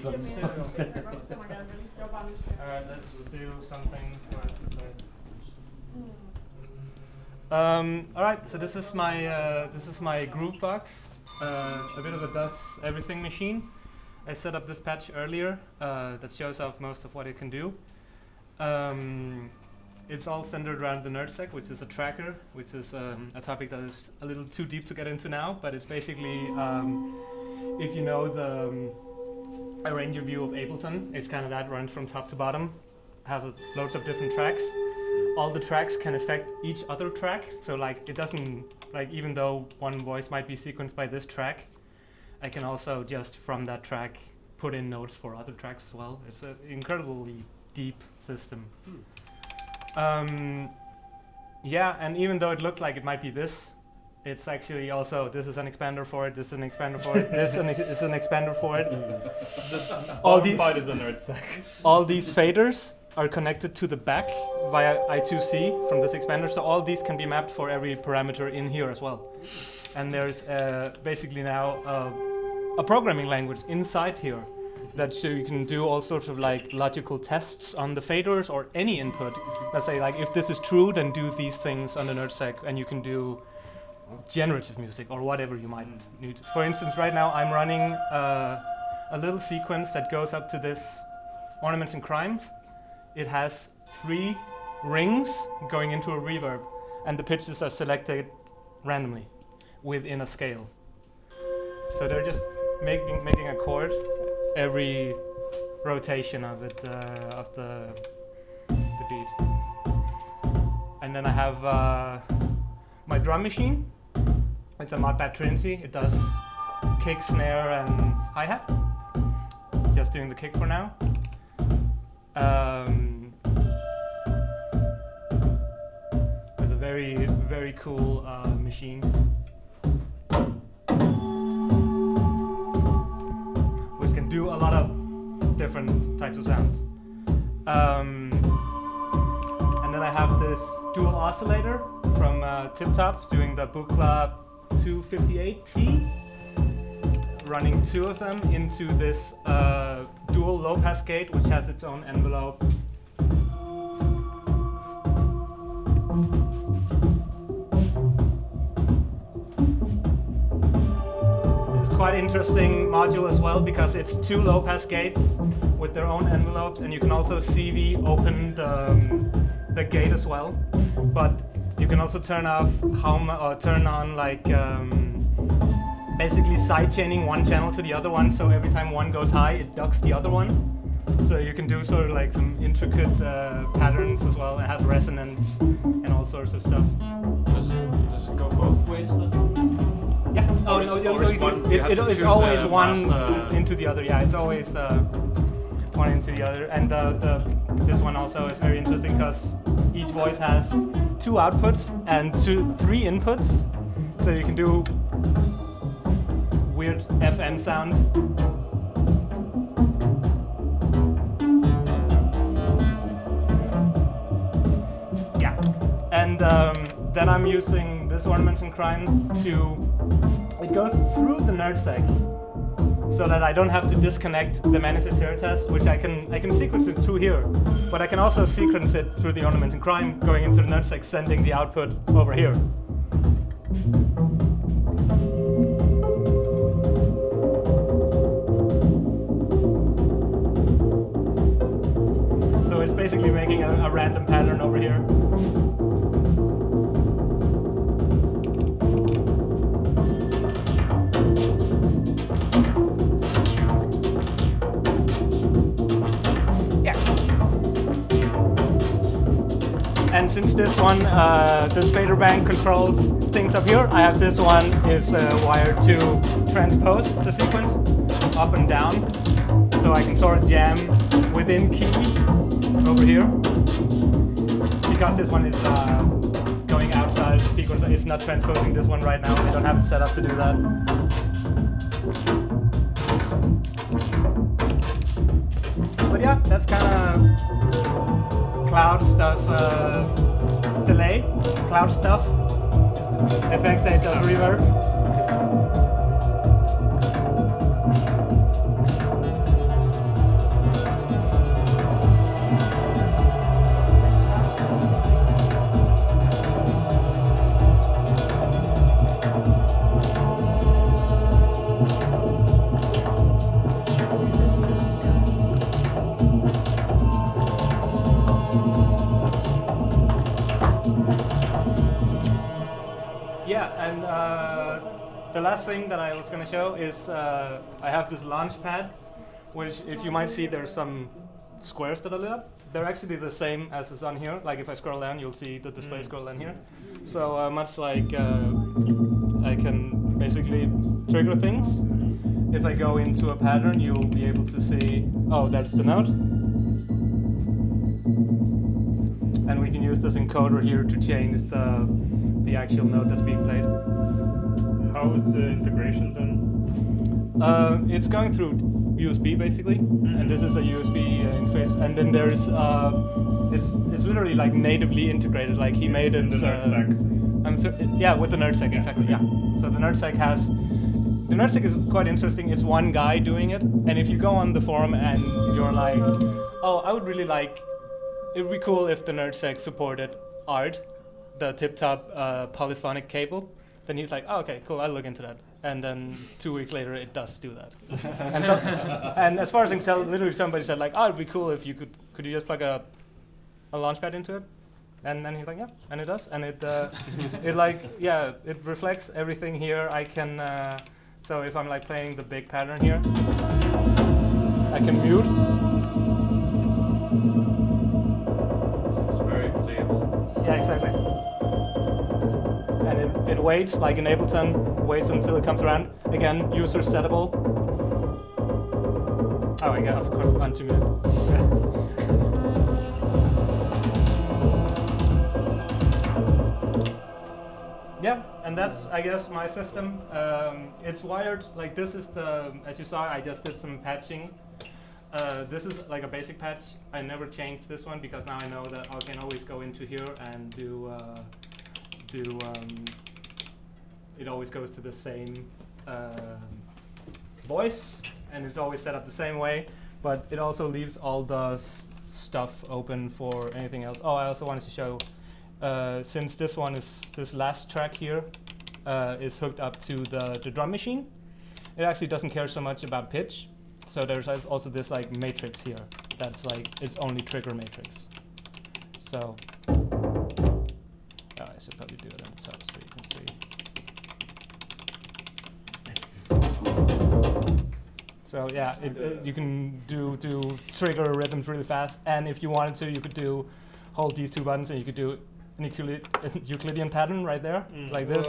Alright, let's do something. Alright, so this is my groove box, a bit of a does everything machine. I set up this patch earlier that shows off most of what it can do. It's all centered around the NerdSec, which is a tracker, which is a topic that is a little too deep to get into now, but it's basically, if you know the arranger view of Ableton, it's kind of that, runs from top to bottom, has loads of different tracks. All the tracks can affect each other track, so like it doesn't, like even though one voice might be sequenced by this track, I can also just from that track put in notes for other tracks as well. It's an incredibly deep system. Yeah, and even though it looks like it might be this, it's actually also, this is an expander for it, this is an expander for it, this is an expander for it. All these part is a NerdSec. All these faders are connected to the back via I2C from this expander, so all these can be mapped for every parameter in here as well. And there's basically now a programming language inside here that so you can do all sorts of like logical tests on the faders or any input. Let's say like if this is true, then do these things on the NerdSec, and you can do generative music or whatever you might need. For instance, right now I'm running a little sequence that goes up to this Ornaments and Crimes. It has 3 rings going into a reverb, and the pitches are selected randomly within a scale. So they're just making a chord every rotation of it, of the beat. And then I have my drum machine. It's a Modbat Trinity. It does kick, snare, and hi-hat. Just doing the kick for now. It's a very, very cool machine. Which can do a lot of different types of sounds. And then I have this dual oscillator from Tip Top doing the Book Club 258T, running 2 of them into this dual low pass gate, which has its own envelope. It's quite interesting module as well because it's 2 low pass gates with their own envelopes, and you can also CV open the gate as well. But you can also turn off or turn on like basically side chaining one channel to the other one, so every time one goes high, it ducks the other one. So you can do sort of like some intricate patterns as well. It has resonance and all sorts of stuff. Does it go both ways then? Yeah. Oh no, it's always one into the other. Yeah, it's always one into the other. And this one also is very interesting because each voice has 2 outputs and 3 inputs, so you can do weird FM sounds. Yeah, and then I'm using this Ornaments and Crimes it goes through the NerdSec, so that I don't have to disconnect the Manisateur test, which I can sequence it through here, but I can also sequence it through the Ornament and Crime going into the NerdSec, sending the output over here. So it's basically making a random pattern over here. And since this one, this fader bank controls things up here, I have this one is wired to transpose the sequence up and down, so I can sort of jam within key over here. Because this one is going outside the sequence, it's not transposing this one right now. I don't have it set up to do that. But yeah, that's kind of Clouds does delay, Cloud stuff. FX8 does reverb. the last thing that I was going to show is I have this launch pad, which if you might see there's some squares that are lit up. They're actually the same as is on here. Like if I scroll down, you'll see the display scroll down here. So much like I can basically trigger things. If I go into a pattern, you'll be able to see, oh, that's the note. And we can use this encoder here to change the actual note that's being played. How is the integration then? It's going through USB basically, and this is a USB interface. And then there's it's literally like natively integrated. Like he made it. The NerdSec. Yeah, with the NerdSec, exactly. Yeah. So the NerdSec has. The NerdSec is quite interesting. It's one guy doing it, and if you go on the forum and you're like, oh, I would really like. It would be cool if the NerdSec supported ART, the tip-top polyphonic cable. Then he's like, oh, okay, cool, I'll look into that. And then 2 weeks later, it does do that. and as far as I can tell, literally somebody said like, oh, it'd be cool if you could you just plug a launchpad into it? And then he's like, yeah, and it does. And it it reflects everything here. I can, so if I'm like playing the big pattern here, I can mute. Yeah, exactly. And it waits, like in Ableton, waits until it comes around. Again, user settable. Oh, I got onto mute. Yeah, and that's, I guess, my system. It's wired, like this is the, as you saw, I just did some patching. This is like a basic patch. I never changed this one because now I know that I can always go into here and do it always goes to the same voice, and it's always set up the same way, but it also leaves all the stuff open for anything else. Oh, I also wanted to show, since this last track here is hooked up to the drum machine, it actually doesn't care so much about pitch. So there's also this like matrix here. That's like its only trigger matrix. So I should probably do it on the top so you can see. So yeah, you can do trigger rhythms really fast, and if you wanted to, you could hold these two buttons and you could do an Euclidean pattern right there, like this,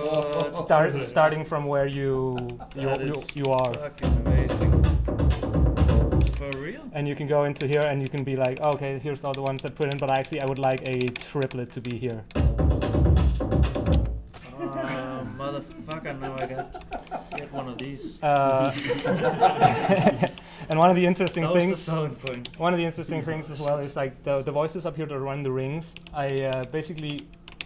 starting from where you are. Fucking amazing. For real? And you can go into here and you can be like, oh, okay, here's all the ones that put in, but actually I would like a triplet to be here. Motherfucker, now I get one of these. And one of the interesting that things, was the selling point. One of the interesting things as well is like the voices up here that run the rings. I basically,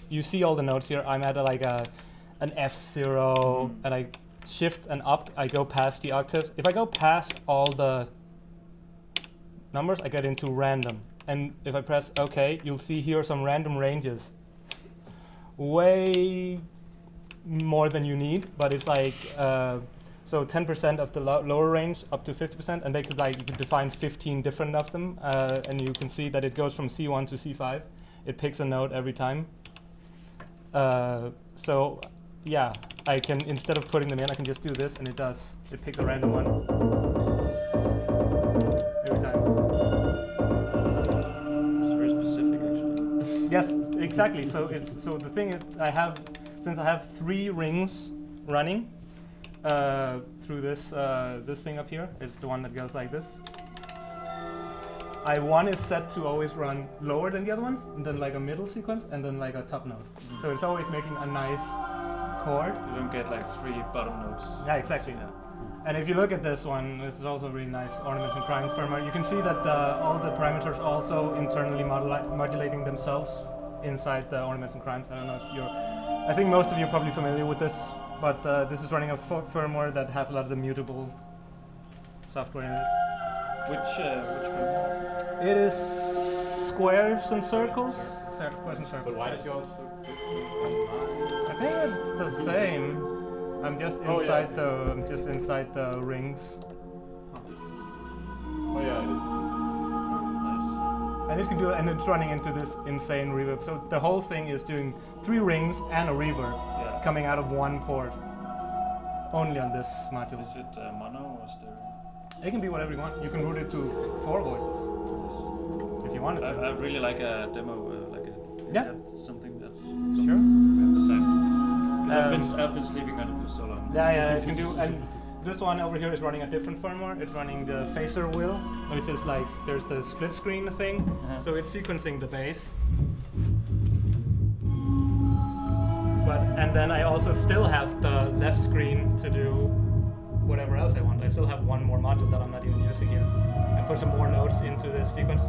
you see all the notes here. I'm at an F0, and I shift and up. I go past the octaves. If I go past all the numbers, I get into random. And if I press OK, you'll see here some random ranges. Way more than you need, but it's like so 10% of the lower range up to 50%, and you could define 15 different of them, and you can see that it goes from C1 to C5. It picks a note every time. So yeah, I can, instead of putting them in, I can just do this, and it picks a random one every time. It's very specific, actually. Yes, exactly. So the thing is, since I have 3 rings running through this thing up here, it's the one that goes like this. One is set to always run lower than the other ones, and then like a middle sequence, and then like a top note. So it's always making a nice chord. You don't get like 3 bottom notes. Yeah, exactly. Yeah. And if you look at this one, this is also a really nice ornaments and crimes firmware. You can see that all the parameters also internally modulating themselves inside the ornaments and crimes. I don't know if I think most of you are probably familiar with this, but this is running a firmware that has a lot of the mutable software in it. Which firmware is it? It is squares and circles. Squares and circles. But why does yours look different? I think it's the same. I'm just inside the rings. Oh yeah, it is. Nice. And it can do it, and it's running into this insane reverb. So the whole thing is doing 3 rings and a reverb coming out of one port. only on this module. Is it mono or stereo? It can be whatever you want. You can route it to 4 voices Yes. if you wanted to. I really like a demo, Yeah. that's something that's Sure. we have the time. Because I've been sleeping on it for so long. Yeah, it can do. And this one over here is running a different firmware. It's running the phaser wheel, which is like there's the split screen thing. So it's sequencing the bass. And then I also still have the left screen to do whatever else I want. I still have one more module that I'm not even using here. I put some more notes into this sequence.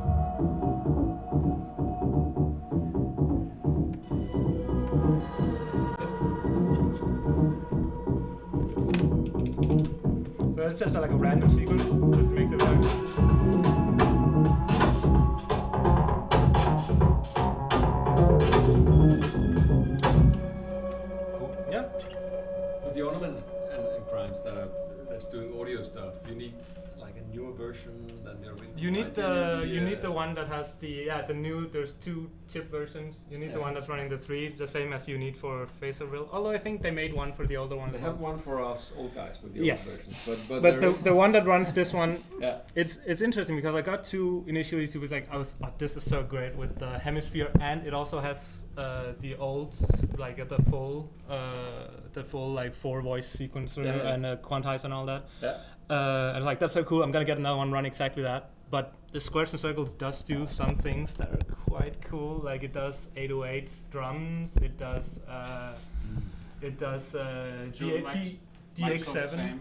So it's just like a random sequence that makes it work. Yeah. With the ornaments and crimes that's doing audio stuff, you need like a newer version than the original. You need right? you need the one that has the new. There's 2 chip versions. You need the one that's running the 3, the same as you need for phaser wheel. Although I think they made one for the older one. They as well. have one for us old guys with the Yes. old versions, but But the one that runs this one, yeah. it's interesting because I got 2 initially. It was like this is so great with the hemisphere, and it also has the old like the full like 4 voice sequencer and quantizer and all that. Yeah. And I was like, that's so cool. I'm gonna get another one run exactly that. But the Squares and Circles does do some things that are quite cool. Like it does 808s drums. It does DX7.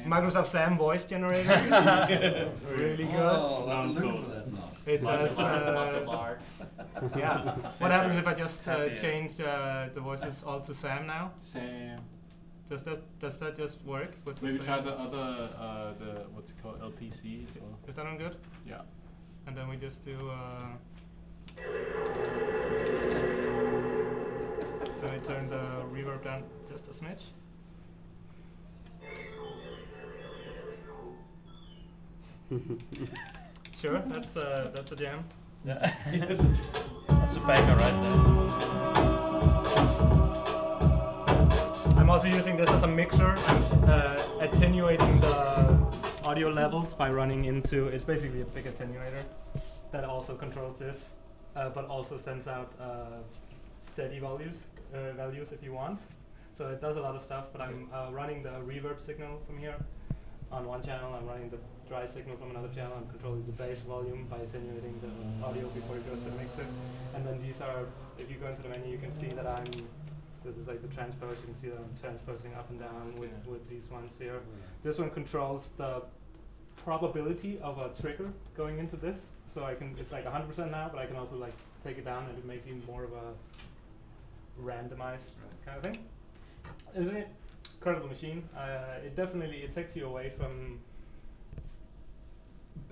Microsoft Sam voice generator. Really good. Oh, I'm looking for that now. It does. Modular. Yeah. What happens if I just change the voices all to Sam now? Sam. Does that just work? With Maybe the try Sam? the other, the what's it called, LPC as well. Is that on good? Yeah. And then we just do. Then we turn the reverb down just a smidge. Sure, that's a jam. Yeah. That's a banger right there. I'm also using this as a mixer. I'm attenuating the audio levels by running into. It's basically a big attenuator that also controls this, but also sends out steady values if you want. So it does a lot of stuff. But I'm running the reverb signal from here on one channel. I'm running the dry signal from another channel. I'm controlling the bass volume by attenuating the audio before it goes to the mixer. And then these are, if you go into the menu, you can see that this is like the transpose. You can see that I'm transposing up and down with these ones here. This one controls the probability of a trigger going into this. So it's like 100% now, but I can also like take it down and it makes even more of a randomized kind of thing. Isn't it? Incredible machine. It takes you away from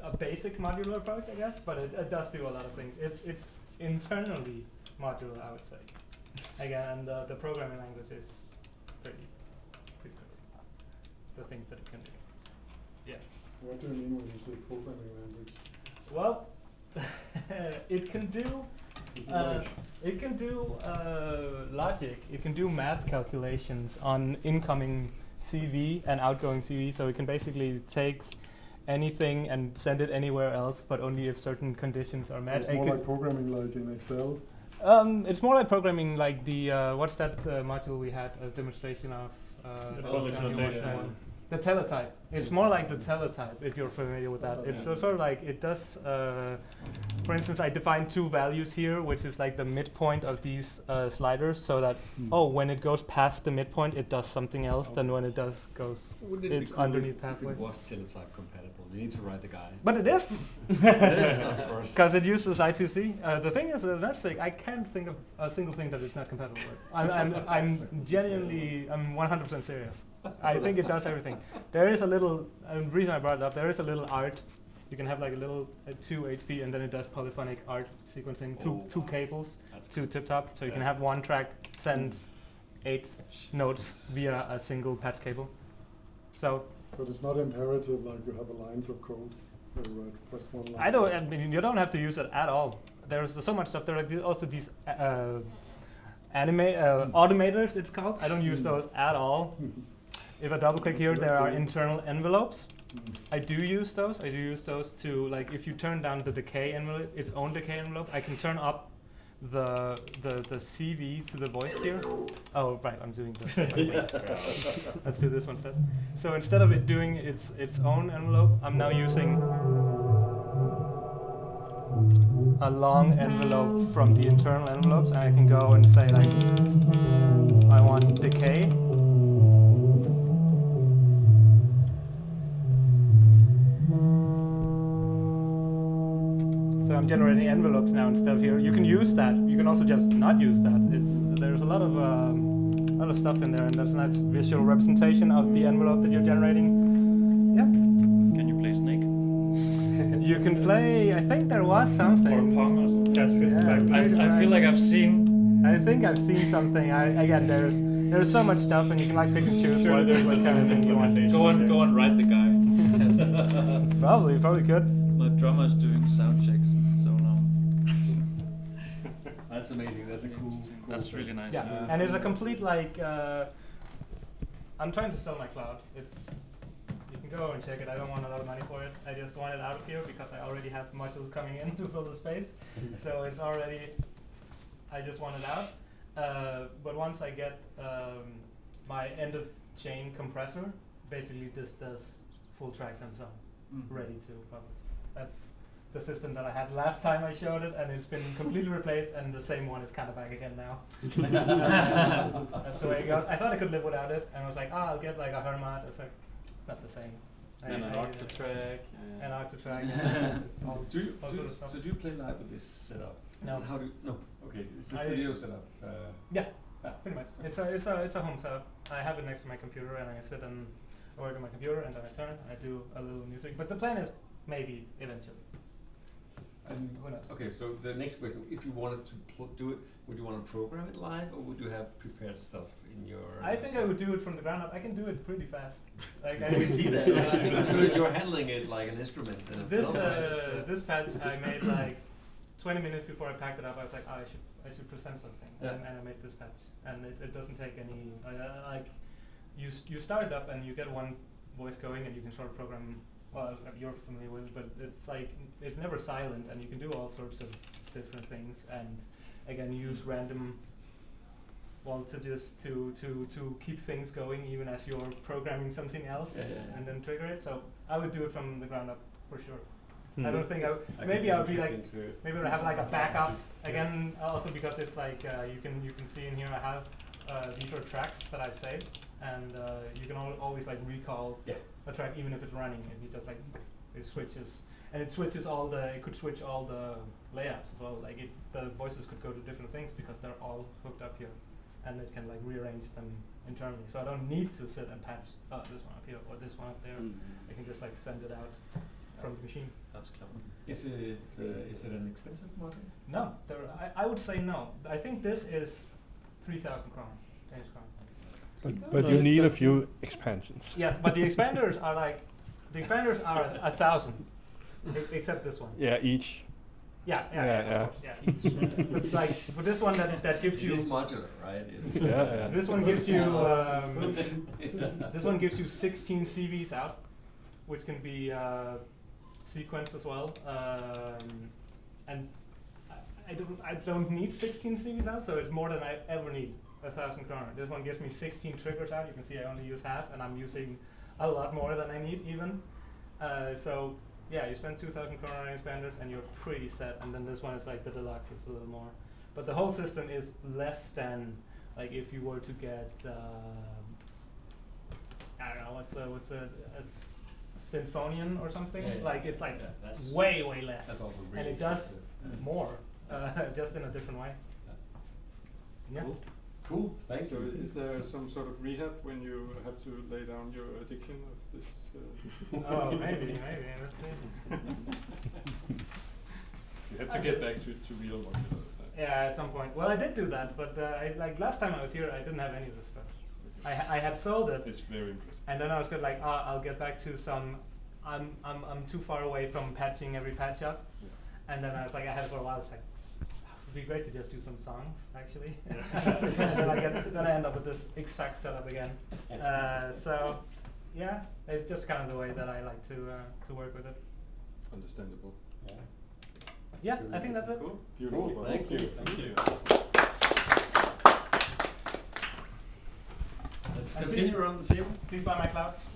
a basic modular approach, I guess, but it does do a lot of things. It's internally modular, I would say. Again, and the programming language is pretty good. The things that it can do. Yeah. What do you mean when you say programming language? Well, it can do. It can do logic. It can do math calculations on incoming CV and outgoing CV. So it can basically take anything and send it anywhere else, but only if certain conditions are met. So it's more like programming like in Excel? It's more like programming like the, what's that module we had a demonstration of? The teletype. It's more like the teletype, if you're familiar with that. It's sort of like, it does, for instance, I defined 2 values here, which is like the midpoint of these sliders, so that, when it goes past the midpoint, it does something else than when it it's underneath halfway. It was teletype compatible. You need to write the guide. But it is! It is, of course. Because it uses I2C. The thing is, another thing, I can't think of a single thing that it's not compatible with. I'm genuinely, I'm 100% serious. I think it does everything. There is a little, the reason I brought it up, there is a little art. You can have like a little 2 HP and then it does polyphonic art sequencing, two cables to tip top. So you can have one track send 8 notes via a single patch cable. So. But it's not imperative like you have a lines of code. Where you write first one line. I mean, you don't have to use it at all. There's so much stuff. There are also these automators, it's called. I don't use those at all. if I double click here, there are internal envelopes. I do use those. I do use those to, like, if you turn down the decay envelope, its own decay envelope, I can turn up the CV to the voice here. Oh, right, I'm doing this. Let's do this one instead. So instead of it doing its own envelope, I'm now using a long envelope from the internal envelopes, and I can go and say, like, I want decay. So I'm generating envelopes now instead of here. You can use that. You can also just not use that. There's a lot of stuff in there, and there's a nice visual representation of the envelope that you're generating. Yeah. Can you play Snake? You can play. I think there was something. Or Pong or something? Yeah, I feel like I've seen. I think I've seen something. Again, there's so much stuff, and you can like pick and choose what kind of thing you want. Go on, write the guy. Probably could. My drummer's doing sound checks so long. That's amazing. That's a cool. That's really nice. Yeah, and it's a complete like. I'm trying to sell my cloud. You can go and check it. I don't want a lot of money for it. I just want it out of here because I already have modules coming in to fill the space. So it's already. I just want it out. But once I get my end of chain compressor, basically this does full tracks and so ready to publish. That's the system that I had last time I showed it, and it's been completely replaced, and the same one is kind of back again now. That's the way it goes. I thought I could live without it, and I was like, I'll get like a Hermat. It's like, it's not the same. And an Octatrack. An Octatrack. So do you play live with this setup? No. And how do you, no? Okay, it's a studio setup. Yeah, pretty much. It's a home setup. I have it next to my computer, and I sit and work on my computer, and then I turn. I do a little music, but the plan is maybe eventually. And who knows? Okay, so the next question: if you wanted to do it, would you want to program it live, or would you have prepared stuff in your? I think I would do it from the ground up. I can do it pretty fast. Like we see that. You're handling it like an instrument. This patch I made like 20 minutes before I packed it up. I was like, I should present something, and I made this patch, and it doesn't take any like you start it up and you get one voice going, and you can sort of program. Well, you're familiar with it, but it's like it's never silent, and you can do all sorts of different things. And again, use random, to just to keep things going, even as you're programming something else, and then trigger it. So I would do it from the ground up for sure. I don't think maybe I would be like maybe I would have like a backup again. Also because it's like you can see in here I have these are tracks that I've saved, and you can always like recall a track even if it's running, and you just like it switches, and it switches it could switch all the layouts as well. Like the voices could go to different things because they're all hooked up here, and it can like rearrange them internally. So I don't need to sit and patch this one up here or this one up there. I can just like send it out from the machine. That's clever. Is it an expensive model? No, I would say no. I think this is 3,000 kroner, Danish kroner. But you need a few expansions. Yes, but the expanders are 1,000, except this one. Yeah, each. Yeah, of course, each. But like for this one that gives you. It is modular, right? It's This one gives you. This one gives you 16 CVs out, which can be sequenced as well. And I don't need 16 CVs out, so it's more than I ever need. 1,000 kroner. This one gives me 16 triggers out. You can see I only use half, and I'm using a lot more than I need even. So yeah, you spend 2,000 kroner on expanders, and you're pretty set. And then this one is like the deluxe, it's a little more. But the whole system is less than like if you were to get I don't know what's a Symphonian or something. Like it's like that's way less. That's also really and it does more, just in a different way. Yeah. Cool, thank So you. is there some sort of rehab when you have to lay down your addiction of this? Oh, maybe, let's see. You have to get back to real modular. Yeah, at some point. Well, I did do that, but like last time I was here, I didn't have any of this stuff. I had sold it. It's very impressive. And then I was good, like, I'll get back to some. I'm too far away from patching every patch up. Yeah. And then I was like, I had it for a while. It's like, be great to just do some songs, actually. And then I end up with this exact setup again. So, yeah, it's just kind of the way that I like to work with it. Understandable. Yeah, I think that's it. Cool. Beautiful. Thank you. Thank you. Let's continue around the table. Please buy my clouds.